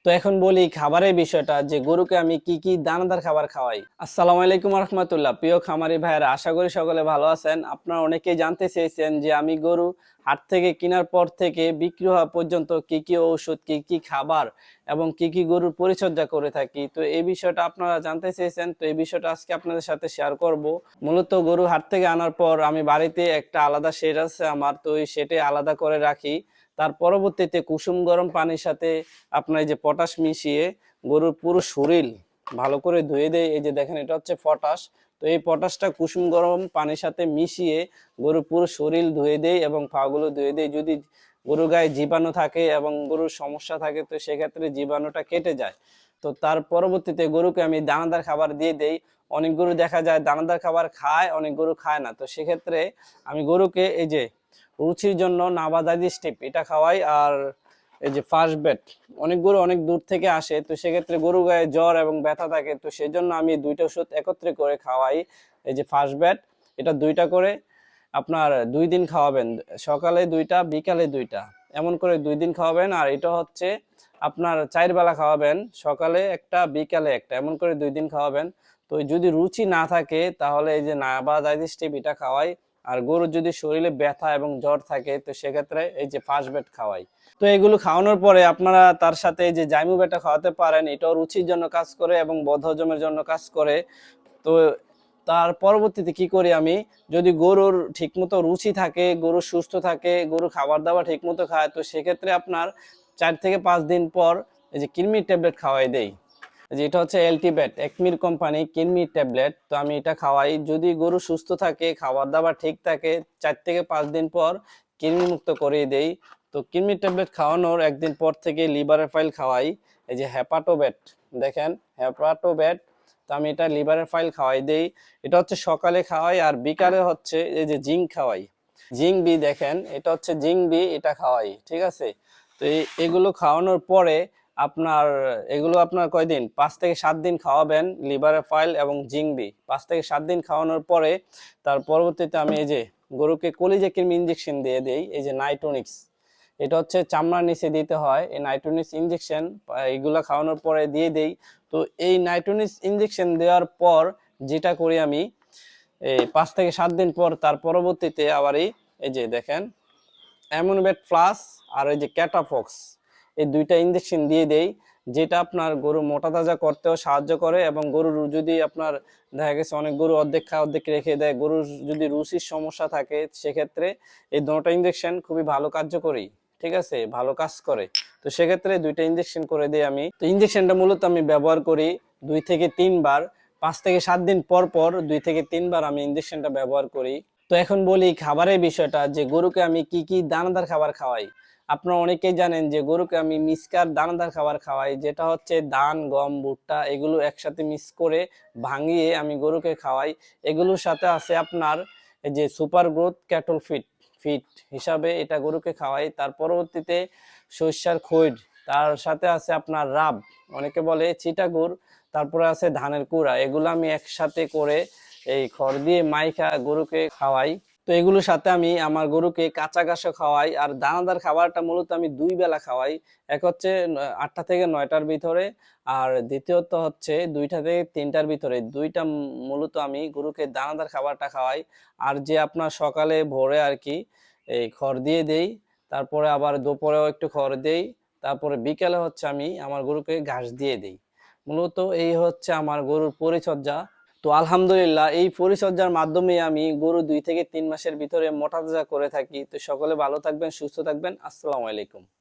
তো এখন বলি খাবারের বিষয়টা যে গরুকে আমি কি কি দানাদার খাবার খাওয়াই। আসসালামু আলাইকুম রহমতুল্লাহ। প্রিয় খামারি ভাইয়েরা, আশা করি সকলে ভালো আছেন। আপনারা অনেকেই জানতে চেয়েছেন যে আমি গরু হাট থেকে কেনার পর থেকে বিক্রি হওয়া পর্যন্ত কি কি ঔষধ, কি কি খাবার এবং কি কি গরুর পরিচর্যা করে থাকি। তো এই বিষয়টা আপনারা জানতে চেয়েছেন, তো এই বিষয়টা আজকে আপনাদের সাথে শেয়ার করব। মূলত গরু হাট থেকে আনার পর আমি বাড়িতে একটা আলাদা শেড আছে আমার, তো এই শেডে আলাদা করে রাখি। তার পরবর্তীতে কুসুম গরম পানির সাথে আপনার এই যে পটাশ মিশিয়ে গরুর পুরো শরীর ভালো করে ধুয়ে দেয়। এই যে দেখেন, এটা হচ্ছে পটাশ। তো এই পটাশটা কুসুম গরম পানির সাথে মিশিয়ে গরুর পুরো শরীর ধুয়ে দেয় এবং পাগুলো ধুয়ে দেয়। যদি গরুর গায়ে জীবাণু থাকে এবং গরুর সমস্যা থাকে, তো সেক্ষেত্রে জীবাণুটা কেটে যায়। তো তার পরবর্তীতে গরুকে আমি দানাদার খাবার দিয়ে দেই। অনেক গরু দেখা যায় দানাদার খাবার খায়, অনেক গরু খায় না। তো সেক্ষেত্রে আমি গরুকে এই যে রুচির জন্য নাবাদাদি স্টিপ এটা খাওয়াই। আর এই যে ফার্স্ট বেড, অনেক গরু অনেক দূর থেকে আসে, তো সেক্ষেত্রে গরু গায়ে জ্বর এবং ব্যথা থাকে, তো সেই জন্য আমি দুইটা ওষুধ একত্রে করে খাওয়াই। এই যে ফার্স্ট বেড, এটা দুইটা করে আপনার 2 দিন খাওয়াবেন, সকালে দুইটা বিকালে দুইটা, এমন করে 2 দিন খাওয়াবেন। আর এটা হচ্ছে আপনার 4 বেলা খাওয়াবেন, সকালে একটা বিকালে একটা, এমন করে 2 দিন খাওয়াবেন। তো যদি রুচি না থাকে তাহলে এই যে নাবাদাইজিস্টিভ এটা খাওয়াই। আর গরুর যদি শরীরে ব্যথা এবং জ্বর থাকে, তো সেক্ষেত্রে এই যে ফার্স্ট বেড খাওয়াই। তো এগুলো খাওয়ানোর পরে আপনারা তার সাথে এই যে জাইমু বেটা খাওয়াতে পারেন, এটাও রুচির জন্য কাজ করে এবং বদহজমের জন্য কাজ করে। তো তার পরবর্তীতে কি করি আমি, যদি গরুর ঠিকমতো রুচি থাকে, গরু সুস্থ থাকে, গরু খাবার দাবার ঠিকমতো খায়, তো সেক্ষেত্রে আপনার 4 থেকে 5 দিন পর এই যে কৃমির ট্যাবলেট খাওয়াই দেই। যে এটা হচ্ছে এলটিবেট একমির কোম্পানি কৃমির ট্যাবলেট, তো আমি এটা খাওয়াই। যদি গরু সুস্থ থাকে, খাবার দাবার ঠিক থাকে, 4 থেকে 5 দিন পর কৃমি মুক্ত করে দেই। তো কৃমির ট্যাবলেট খাওয়ানোর একদিন পর থেকে লিভারের ফাইল খাওয়াই। এই যে হ্যাপাটোবেট, দেখেন হ্যাপাটোবেট, তো আমি এটা লিভারের ফাইল খাওয়াই দেই। এটা হচ্ছে সকালে খাওয়াই, আর বিকালে হচ্ছে এই যে জিঙ্ক খাওয়াই। জিঙ্ক বি, দেখেন এটা হচ্ছে জিঙ্ক বি, এটা খাওয়াই, ঠিক আছে। তো এগুলো খাওয়ানোর পরে আপনার এগুলো আপনার কয়দিন, 5 থেকে 7 দিন খাওয়াবেন লিভারের ফাইল এবং জিংবি। 5 থেকে 7 দিন খাওয়ানোর পরে তার পরবর্তীতে আমি এই যে গরুকে কলিজা কৃমি ইঞ্জেকশন দিয়ে দেই। এই যে নাইট্রোনিক্স, এটা হচ্ছে চামড়ার নিচে দিতে হয় এই নাইট্রোনিক্স ইঞ্জেকশন, এইগুলা খাওয়ানোর পরে দিয়ে দেই। তো এই নাইট্রোনিক্স ইঞ্জেকশন দেওয়ার পর যেটা করি আমি, এই 5 থেকে 7 দিন পর তার পরবর্তীতে আবার এই যে দেখেন অ্যামোনিবেট প্লাস আর এই যে ক্যাটাফক্স, এই দুইটা ইঞ্জেকশন দিয়ে দেই, যেটা আপনার গরু মোটা তাজা করতেও সাহায্য করে। এবং গরুর যদি আপনার দেখা গেছে অনেক গরু অর্ধেক খায় অর্ধেক রেখে দেয়, গরুর যদি রুচির সমস্যা থাকে, সেক্ষেত্রে এই দুটো ইঞ্জেকশন খুবই ভালো কার্যকরী, ঠিক আছে, ভালো কাজ করে। তো সেক্ষেত্রে দুইটা ইঞ্জেকশন করে দিই আমি। তো ইঞ্জেকশনটা মূলত আমি ব্যবহার করি 2 থেকে 3 বার, 5 থেকে 7 দিন পর পর 2 থেকে 3 বার আমি ইঞ্জেকশনটা ব্যবহার করি। তো এখন বলি খাবারের বিষয়টা, যে গরুকে আমি কি কি দানাদার খাবার খাওয়াই। আপনারা অনেকেই জানেন যে গরুকে আমি মিক্সকার দানাদার খাবার খাওয়াই, যেটা হচ্ছে ধান, গম, ভুট্টা এগুলো একসাথে মিক্স করে ভাঙিয়ে আমি গরুকে খাওয়াই। এগুলোর সাথে আছে আপনার এই যে super growth cattle feed feed হিসাবে এটা গরুকে খাওয়াই। তার পরবর্তীতে সরিষার খৈর, তার সাথে আছে আপনার রাব, অনেকে বলে চিটাগুড়, তারপরে আছে ধানের কুড়া, এগুলো আমি একসাথে করে এই খড় দিয়ে মাইখা গরুকে খাওয়াই। তো এগুলোর সাথে আমি আমার গরুকে কাঁচা ঘাসও খাওয়াই। আর দানাদার খাবারটা মূলত আমি 2 বেলা খাওয়াই, এক হচ্ছে 8টা থেকে 9টার ভিতরে, আর দ্বিতীয়ত হচ্ছে 2টা থেকে 3টার ভিতরে। দুইটা মূলত আমি গরুকে দানাদার খাবারটা খাওয়াই। আর যে আপনার সকালে ভোরে আর কি এই খড় দিয়ে দেই, তারপরে আবার দুপুরেও একটু খড় দেই, তারপরে বিকেলে হচ্ছে আমি আমার গরুকে ঘাস দিয়ে দেই। মূলত এই হচ্ছে আমার গরুর পরিচর্যা। তো আলহামদুলিল্লাহ এই পরিচর্যার মাধ্যমে আমি গরু 2 থেকে 3 মাসের ভিতরে মোটা তাজা করে থাকি। তো সকলে ভালো থাকবেন, সুস্থ থাকবেন। আসসালামু আলাইকুম।